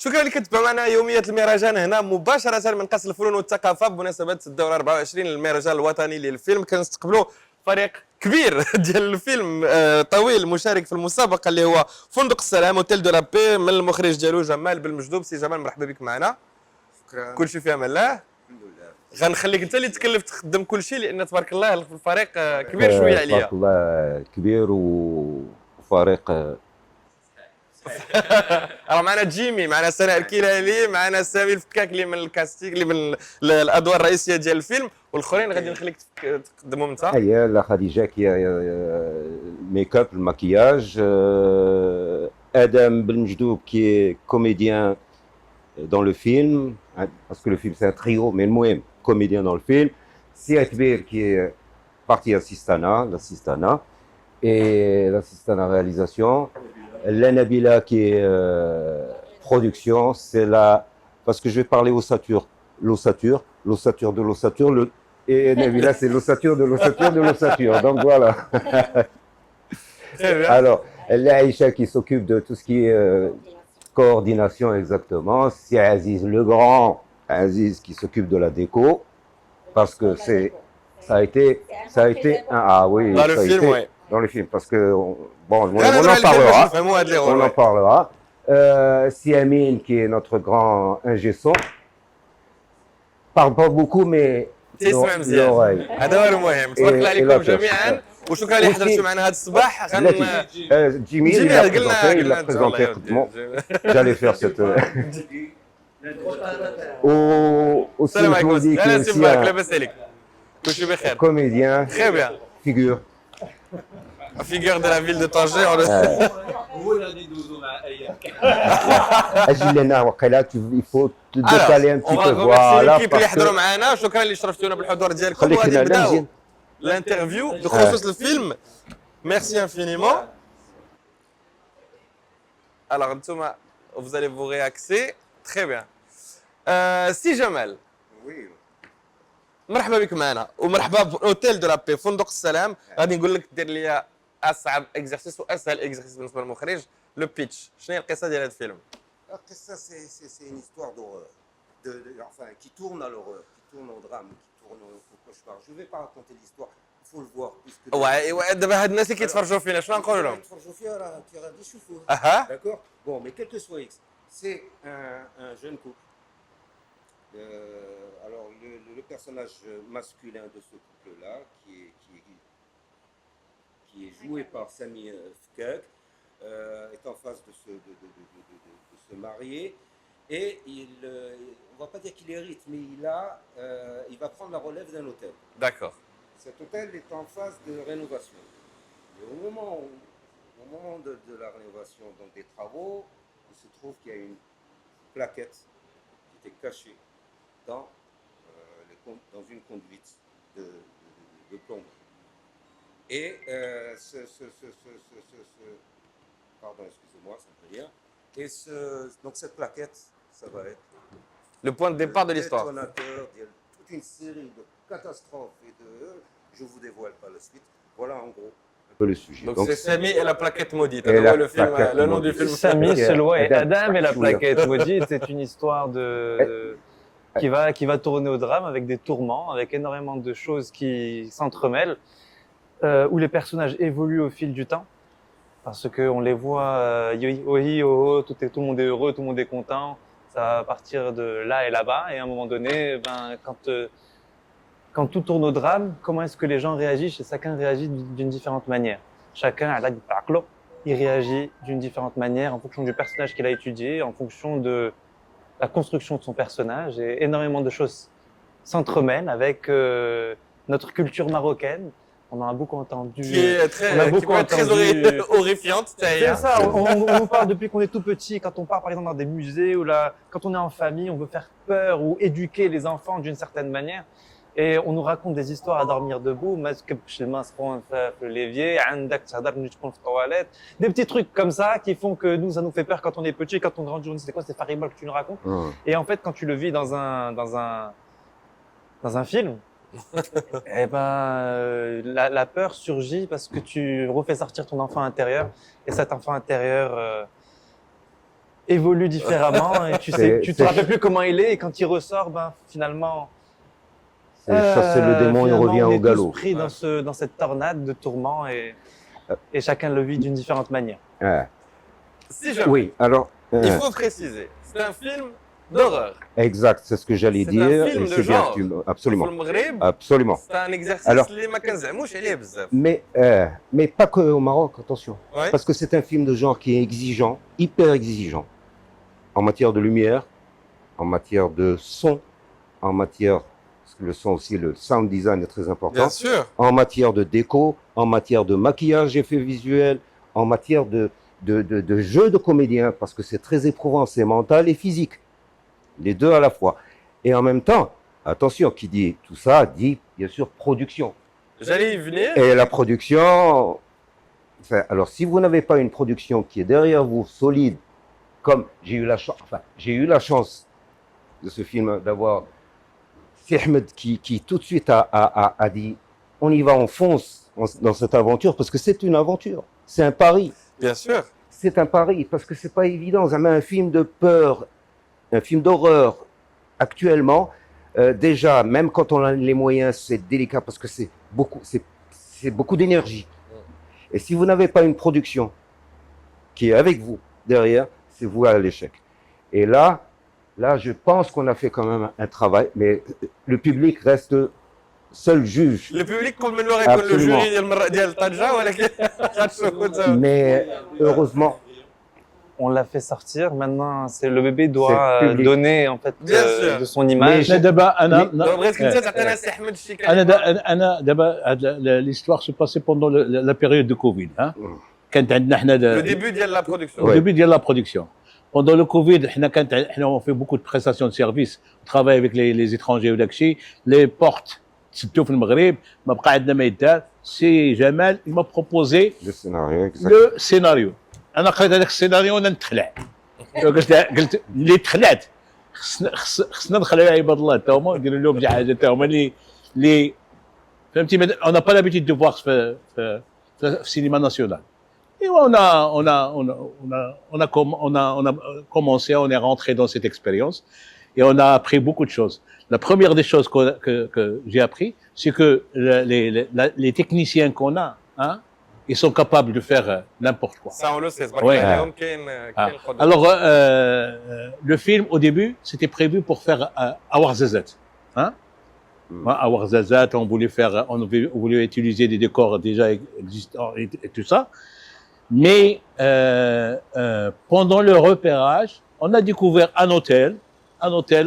شكرا اللي كتبع معنا يوميات المهرجان هنا مباشرة من قصر الفنون والثقافة بمناسبة الدورة 24 للمهرجان الوطني للفيلم. كنستقبلوا فريق كبير ديال الفيلم طويل مشارك في المسابقة اللي هو فندق السلام اوتيل دو لا بي من المخرج ديالو جمال بالمجدوب. سي جمال مرحبا بك معنا. شكرا. كلشي في امان الله. الحمد لله. غنخليك انت اللي تكلف تخدم كلشي لان تبارك الله الفريق كبير شويه عليا. تبارك الله كبير وفريق. راه معنا جيمي، معنا سناء الكيلالي، معنا سامي الفكاك اللي من الكاستينغ اللي من الادوار الرئيسيه ديال الفيلم، والاخرين غادي نخليك تقدمهم انت. هي لا خديجه كي الميك اب المكياج، ادم بالمجدوب qui est comédien dans le film parce que le film c'est un trio mais المهم comédien dans le film. Sia Kbir qui est partie l'assistana et l'assistana réalisation. Nabila qui est production, c'est la parce que je vais parler ossature, l'ossature de l'ossature, et Nabila c'est l'ossature de l'ossature de l'ossature. Donc voilà. Alors, Aïcha qui s'occupe de tout ce qui est coordination exactement. C'est Aziz le grand, Aziz qui s'occupe de la déco parce que ça a été ah oui, dans le film, oui. Dans le film, parce que bon, on en parlera. On en parlera. Siamine, qui est notre grand ingé son, parle pas beaucoup, mais l'oreille. هذا هو المهم. تبارك الله عليكم جميعا وشكرا اللي حضرتوا معنا هذا الصباح. جيمي il a présenté tout. J'allais faire cette. السلام عليكم. اهلا سماك لاباس عليك؟ كلشي بخير. Comédien. Très bien. Figure. Figure de la ville de Tanger. هو اللي ندوزو مع ايام. اجي لنا وقيلا il faut te décaler un petit peu. Voilà. l'équipe اللي حضروا معنا شكرا اللي شرفتونا بالحضور ديالكم. وغادي نبداو l'interview بخصوص الفيلم. Merci infiniment. Alors Ntouma, vous allez vous réaxer. Très bien. سي جمال. Oui. مرحبا بك معنا ومرحبا باوتيل دو لابي فندق السلام. غادي نقول لك دير لي اصعب اكزرسيس واسهل اكزرسيس بالنسبه للمخرج. لو بيتش شنو هي القصه ديال هذا الفيلم؟ Ça, c'est une histoire d'horreur, enfin, qui tourne à l'horreur, qui tourne au drame, qui tourne au cauchemar. Je ne vais pas raconter l'histoire, il faut le voir. Ouais, دابا هاد الناس اللي كيتفرجوا فينا شنو نقول لهم؟ يتفرجوا فيها راه غادي يشوفوه. D'accord. Bon, mais quel que soit X, c'est un jeune couple. Alors, le personnage masculin de ce couple-là, qui est joué par Sami Fkak, est en face de se marier. Et on ne va pas dire qu'il hérite, mais il va prendre la relève d'un hôtel. D'accord. Cet hôtel est en phase de rénovation. Et au moment de la rénovation, donc des travaux, il se trouve qu'il y a une plaquette qui était cachée dans une conduite de plomberie. Et pardon, excusez-moi, ça peut dire. Et donc cette plaquette, ça va être le point de départ de l'histoire. Le détonateur de toute une série de catastrophes et je vous dévoile pas la suite. Voilà en gros un peu le sujet. Donc c'est Sami et la plaquette maudite. Le nom du film. Sami, Selwa et Adam et la plaquette maudite, c'est une histoire qui va tourner au drame avec des tourments, avec énormément de choses qui s'entremêlent, où les personnages évoluent au fil du temps. Parce qu'on les voit, tout le monde est heureux, tout le monde est content, ça va partir de là et là-bas, et à un moment donné, quand tout tourne au drame, comment est-ce que les gens réagissent? Et chacun réagit d'une différente manière. Chacun, il réagit d'une différente manière en fonction du personnage qu'il a étudié, en fonction de la construction de son personnage, et énormément de choses s'entremêlent avec notre culture marocaine. On en a beaucoup entendu. Qui est très horrifiante. C'est ça, on nous parle depuis qu'on est tout petit, quand on part par exemple dans des musées ou là, quand on est en famille, on veut faire peur ou éduquer les enfants d'une certaine manière. Et on nous raconte des histoires à dormir debout, l'évier, des petits trucs comme ça qui font que nous, ça nous fait peur quand on est petit, quand on grandit, on dit c'est quoi, c'est Faribol que tu nous racontes. Et en fait, quand tu le vis dans un film, eh ben, la peur surgit parce que tu refais sortir ton enfant intérieur et cet enfant intérieur évolue différemment et tu te rappelles plus comment il est et quand il ressort, ben finalement. Ça, c'est le démon, il Finalement, revient on est au galop. tous pris dans cette tornade de tourments et chacun le vit d'une différente manière. Ouais. Si jamais, Oui, alors. il faut préciser, c'est un film d'horreur. Exact, c'est ce que j'allais C'est dire. un film et de c'est bien genre. que tu في absolument. المغرب Absolument. c'est un exercice Alors- اللي ما كنزعموش عليه بزاف. Mais pas que au Maroc, attention. Ouais. Parce que c'est un film de genre qui est exigeant, hyper exigeant. En matière de lumière, en matière de son, en matière. Parce que le son aussi, le sound design est très important. Bien sûr. En matière de déco, en matière de maquillage, effets visuels, en matière de jeu de comédien, parce que c'est très éprouvant, c'est mental et physique. Les deux à la fois. Et en même temps, attention, qui dit tout ça, dit bien sûr production. J'allais y venir. Et la production, enfin, alors si vous n'avez pas une production qui est derrière vous, solide, comme j'ai eu la chance de ce film d'avoir c'est Ahmed qui tout de suite a dit on y va, on fonce dans cette aventure parce que c'est une aventure, c'est un pari, Bien sûr. c'est un pari parce que c'est pas évident. Ça met un film de peur, un film d'horreur actuellement, déjà même quand on a les moyens, c'est délicat parce que c'est beaucoup d'énergie. Et si vous n'avez pas une production qui est avec vous derrière, c'est vous à l'échec. Et là, je pense qu'on a fait quand même un travail, mais le public reste seul juge. Le public قبل من يكون لو Absolument. جوري ديال طنجة ولكن غتشوفوا انتم. Mais heureusement, On l'a fait sortir. Maintenant, le bébé doit C'est le public. donner en fait Bien sûr. de son image. احنا دابا انا دابا بغيتك انت تعطينا سي احمد شي انا كلمة. انا دابا l'histoire se passait pendant la période de Covid. Hein. كانت عندنا حنا Le début ديال لا برودكسيون. au Ouais. début de la production. Pendant le Covid, on fait beaucoup de prestations de services. On travaille avec les étrangers وداكشي. Les portes تسدوا في المغرب ما بقى عندنا ما يدار. سي جمال il m'a proposé le scénario, exact. لو سيناريو. انا قريت هذاك السيناريو وانا نتخلع. قلت اللي تخلعت خصنا نخلعوا عباد الله تا هما نديروا لهم شي حاجه تا هما اللي فهمتي on n'a pas l'habitude de voir في cinéma national. Et on a commencé, on est rentré dans cette expérience et on a appris beaucoup de choses. La première des choses que j'ai appris, c'est que les techniciens qu'on a, hein, ils sont capables de faire n'importe quoi. Ça on le sait. تبارك Ouais. الله عليهم كاين Ah. القدرة. Alors, le film, au début, c'était prévu pour faire Awar Zazat. Hein? Awar Zazat, on voulait utiliser des décors déjà existants et tout ça. Mais pendant le repérage, on a découvert un hôtel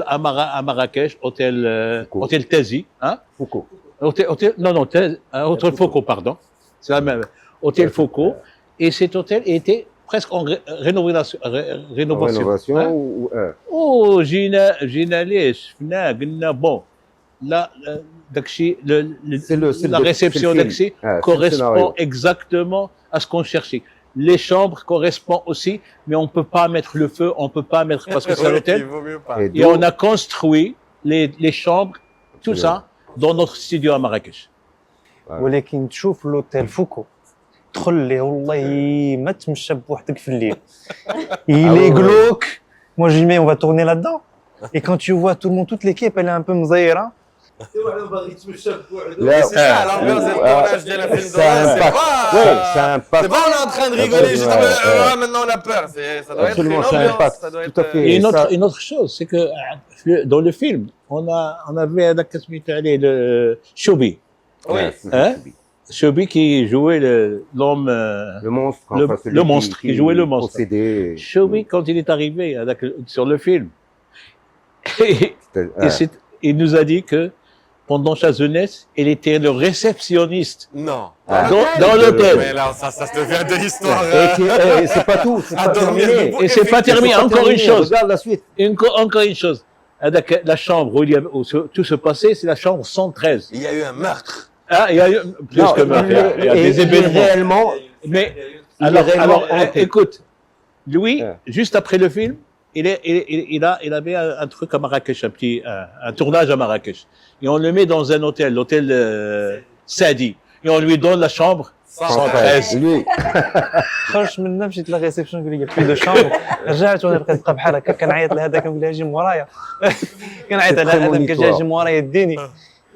à Marrakech, hôtel Tazi. Hein? Foucault. Hôtel Foucault, pardon. C'est la même. Hôtel Foucault. Et cet hôtel était presque en rénovation. Rénovation hein. Oh, جينا ليه شفنا قلنا bon là داكشي C'est la réception c'est le film. داكشي Ah, c'est le correspond scénario. exactement à ce qu'on cherchait. Les chambres correspondent aussi, mais on peut pas mettre le feu, on peut pas mettre parce que c'est un Oui, hôtel. il vaut mieux pas. Et Et on a construit les chambres, tout ça, dans notre studio à Marrakech. ولكن تشوف لوتيل فوكو تدخل ليه والله ما تمشى بوحدك في الليل. Il est glauque. Moi je dis mais on va tourner là-dedans. Et quand tu vois tout le monde, toute l'équipe elle est un peu مزيرة. Là, C'est ça l'ambiance du tournage de la film ça impacte. Ouais, ça impacte. C'est pas on est en train de rigoler juste maintenant on a peur. Ça doit être une Absolument, ça ambiance. impacte. Ça doit Tout à être, fait. Et Et ça- une autre chose, c'est que dans le film, on avait un le Choubi. Oui. Hein? Choubi qui jouait l'homme. Le monstre. Le- enfin, celui le monstre, qui jouait le monstre. possédait- Choubi, quand il est arrivé sur le film, et C'était- il nous a dit que pendant sa jeunesse, il était le réceptionniste Non. Ah. dans l'hôtel. Mais là, ça devient de l'histoire. Et c'est pas tout, c'est À pas dormir terminé. debout. Et c'est pas terminé, C'est pas encore une terminé. chose. Regarde la suite. Encore une chose. La chambre où tout se passait, c'est la chambre 113. Il y a eu un meurtre. Ah, il y a eu plus Non, que meurtre, il y a et des événements. réellement, Mais il est alors, réellement hanté. écoute, lui, Ouais. juste après le film, il avait un truc à Marrakech, un tournage à Marrakech. Et on le met dans un hôtel, l'hôtel Sadi. Et on lui donne la chambre 113. Lui, خرجت منا مشيت للريسبسيون قال لي بلي دو شامبر رجعت وانا بقيت نبقى بحال هكا كنعيط لهذاك كنقول له اجي من ورايا كنعيط على هذا كان جاي يجي من ورايا يديني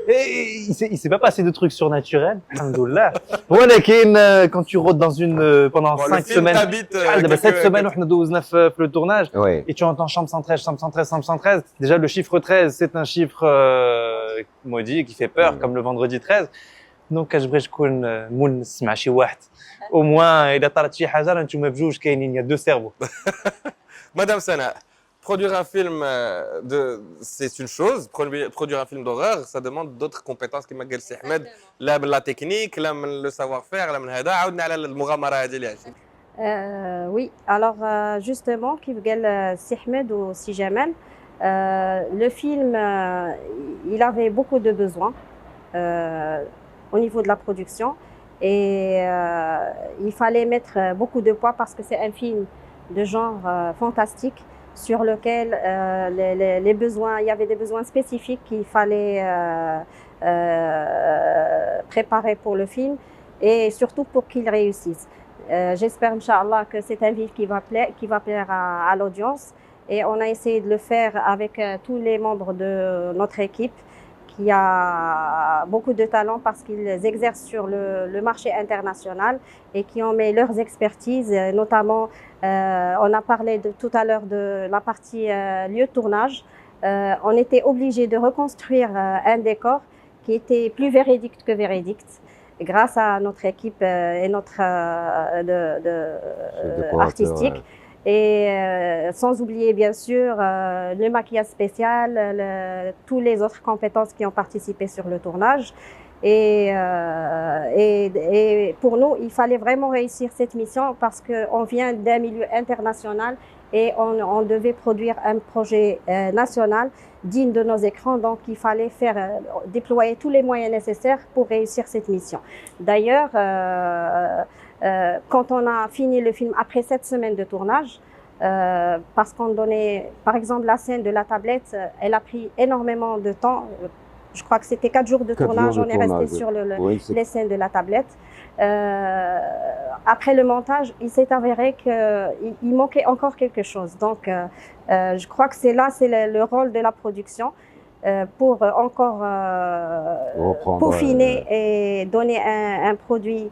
il s'est pas passé de trucs surnaturels alhamdoulilah ولكن quand tu rôdes dans une pendant 5 semaines دابا 7 semaines وحنا دوزنا في le tournage ouais. et tu entends chambre 113 chambre 113 chambre 113 déjà le chiffre 13 c'est un chiffre maudit qui fait peur comme le vendredi 13 دونك كتبغي تكون مونس مع شي واحد au moins اذا طرات شي حاجه راه نتوما بجوج كاينين يا دو سيرفو. Madame Sana, produire un film c'est une chose, produire un film d'horreur, ça demande d'autres compétences كما قال سي احمد لا من لا تكنيك لا من لو سافوار فير لا من هذا. عاودنا على المغامره هذه اللي عشت. Oui, alors justement, كيف قال سي احمد وسي جمال, le film il avait beaucoup de besoins au niveau de la production et il fallait mettre beaucoup de poids parce que c'est un film de genre fantastique sur lequel les besoins, il y avait des besoins spécifiques qu'il fallait préparer pour le film et surtout pour qu'il réussisse. J'espère, Inch'Allah, que c'est un film qui va plaire à l'audience et on a essayé de le faire avec tous les membres de notre équipe qui a beaucoup de talent parce qu'ils exercent sur le marché international et qui ont mis leurs expertises, notamment on a parlé tout à l'heure de la partie lieu de tournage. On était obligé de reconstruire un décor qui était plus véridique que véridique grâce à notre équipe et notre artistique. Et sans oublier bien sûr le maquillage spécial, tous les autres compétences qui ont participé sur le tournage. Et pour nous, il fallait vraiment réussir cette mission parce qu'on vient d'un milieu international et on devait produire un projet national digne de nos écrans. Donc il fallait déployer tous les moyens nécessaires pour réussir cette mission. D'ailleurs, quand on a fini le film après 7 semaines de tournage, parce qu'on donnait, par exemple, la scène de la tablette, elle a pris énormément de temps. Je crois que c'était 4 jours de tournage. On est resté sur les scènes de la tablette. Après le montage, il s'est avéré qu'il manquait encore quelque chose. Donc, je crois que c'est le rôle de la production pour encore peaufiner et donner un produit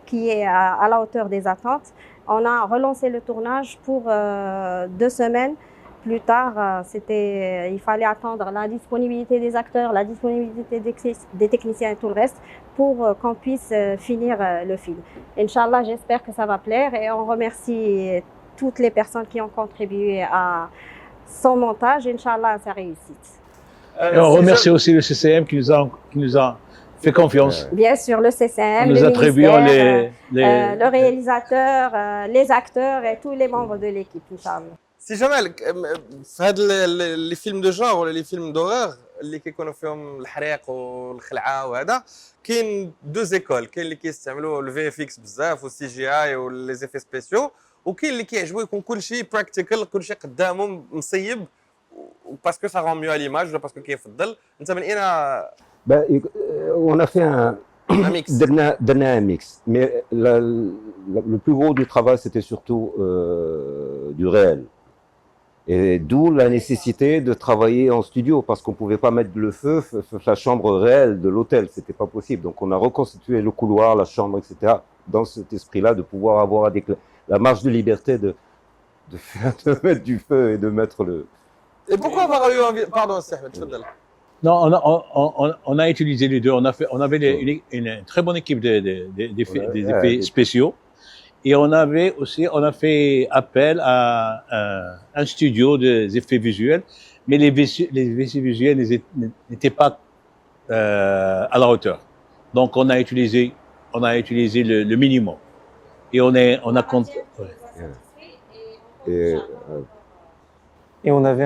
qui est à la hauteur des attentes. On a relancé le tournage pour 2 semaines. Plus tard, il fallait attendre la disponibilité des acteurs, la disponibilité des techniciens et tout le reste pour qu'on puisse finir le film. Inch'Allah, j'espère que ça va plaire et on remercie toutes les personnes qui ont contribué à son montage. Inch'Allah, à sa réussite. Et on remercie aussi le CCM qui nous a fait confiance. Bien sûr, le CCM, nous attribuons le réalisateur, les acteurs et tous les membres de l'équipe, Inch'Allah. سي جمال في هاد لي فيلم دو جونغ ولا لي فيلم دورور اللي كيكونوا فيهم الحريق والخلعه وهذا كاين دو زيكول. كاين اللي كيستعملوا الفي اف اكس بزاف والسي جي اي ولي زيفي سبيسيو وكاين اللي كيعجبو يكون كلشي براكتيكال كلشي قدامهم مصيب باسكو سا رون ميو على ليماج ولا باسكو كيفضل. انت من اين on a fait un mix. Donner un mix. Mais le plus gros du travail, c'était surtout du réel. Et d'où la nécessité de travailler en studio, parce qu'on ne pouvait pas mettre le feu la chambre réelle de l'hôtel, c'était pas possible. Donc on a reconstitué le couloir, la chambre, etc. dans cet esprit-là, de pouvoir avoir la marge de liberté de mettre du feu et de mettre le... Et pourquoi avoir eu envie... Pardon, Ahmed, تفضل. Non, on a utilisé les deux. On avait une très bonne équipe des effets spéciaux. Et on a fait appel à un studio des effets visuels, mais les effets visuels n'étaient pas à la hauteur. Donc on a utilisé le minimum. Et on a compté. Et on avait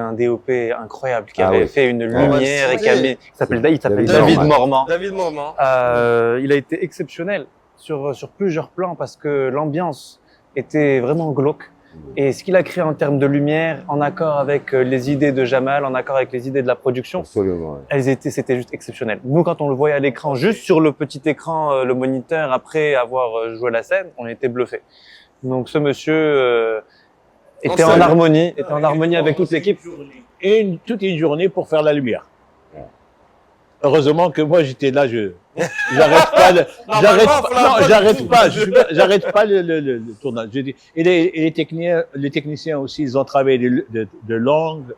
un DOP incroyable qui avait fait une lumière et il s'appelle David Mormand. David Mormand. Il a été exceptionnel sur plusieurs plans parce que l'ambiance était vraiment glauque. Et ce qu'il a créé en termes de lumière, en accord avec les idées de Jamal, en accord avec les idées de la production, Absolument. Ouais. c'était juste exceptionnel. Nous, quand on le voyait à l'écran, juste sur le petit écran, le moniteur, après avoir joué la scène, on était bluffé. Donc ce monsieur était en harmonie, avec toute l'équipe. Et toute une journée pour faire la lumière. Heureusement que moi j'étais là, j'arrête pas le tournage. Je dis, et les techniciens aussi, ils ont travaillé de longues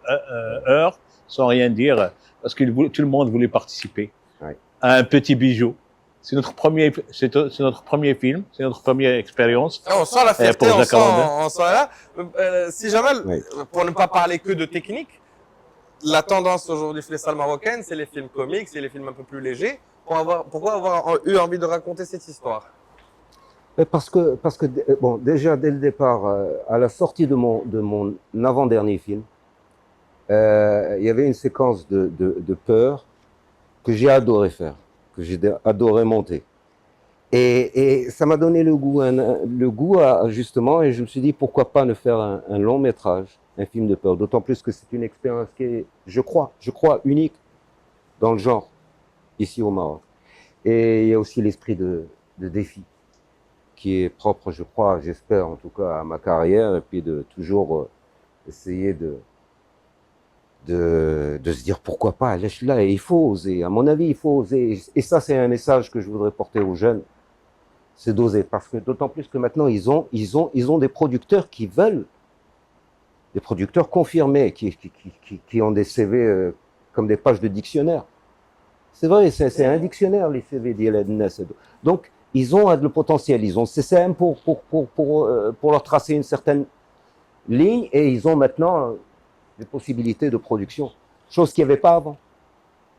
heures sans rien dire parce que tout le monde voulait participer à un petit bijou. C'est notre premier film, c'est notre première expérience. On sent la fierté, on sent là. Si Jamal, pour ne pas parler que de technique, la tendance aujourd'hui chez les salles marocaines, c'est les films comiques, c'est les films un peu plus légers. Pourquoi avoir eu envie de raconter cette histoire? Parce que bon, déjà dès le départ, à la sortie de mon avant-dernier film, il y avait une séquence de peur que j'ai adoré faire, que j'ai adoré monter. Et ça m'a donné le goût justement, et je me suis dit pourquoi pas ne faire un long métrage, un film de peur, d'autant plus que c'est une expérience qui est, je crois, unique dans le genre, ici au Maroc. Et il y a aussi l'esprit de défi, qui est propre, je crois, j'espère en tout cas à ma carrière, et puis de toujours essayer de se dire pourquoi pas, lâche-la, et il faut oser, à mon avis, il faut oser. Et ça, c'est un message que je voudrais porter aux jeunes, c'est d'oser, parce que d'autant plus que maintenant, ils ont des producteurs qui veulent, des producteurs confirmés, qui ont des CV comme des pages de dictionnaire. C'est vrai, c'est un dictionnaire, les CV d'ILNS. Donc, ils ont le potentiel, ils ont CCM pour leur tracer une certaine ligne, et ils ont maintenant des possibilités de production, chose qu'il n'y avait pas avant.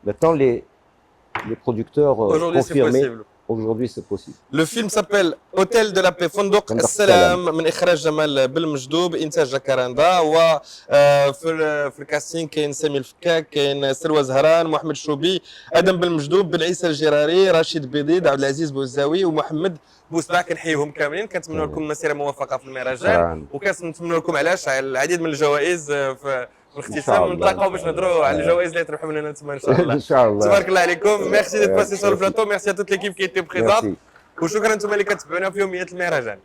Maintenant, les producteurs confirmés, aujourd'hui c'est possible. Le film s'appelle Hôtel de la Paix, فندق السلام من إخراج جمال بالمجدوب إنتاج جاكاراندا وفي الكاستين كاين سامي الفكاك كاين سلوى زهران محمد الشوبي آدم بالمجدوب بن عيسى الجراري رشيد بيضيد عبد العزيز بوزاوي ومحمد بوسباع كنحييهم كاملين كنتمنى لكم مسيره موفقه في المهرجان وكنتمنى لكم علاش العديد من الجوائز في الاختتام ونتلاقاو باش نهضروا على الجوائز اللي تربحوا مننا انتم ان شاء الله. ان شاء الله. تبارك الله عليكم. ميرسي ديت باسي سور البلاطو، ميرسي ا توت ليكيب كي ايتي بريزونت وشكرا انتم اللي كتبعونا في يوميات المهرجان.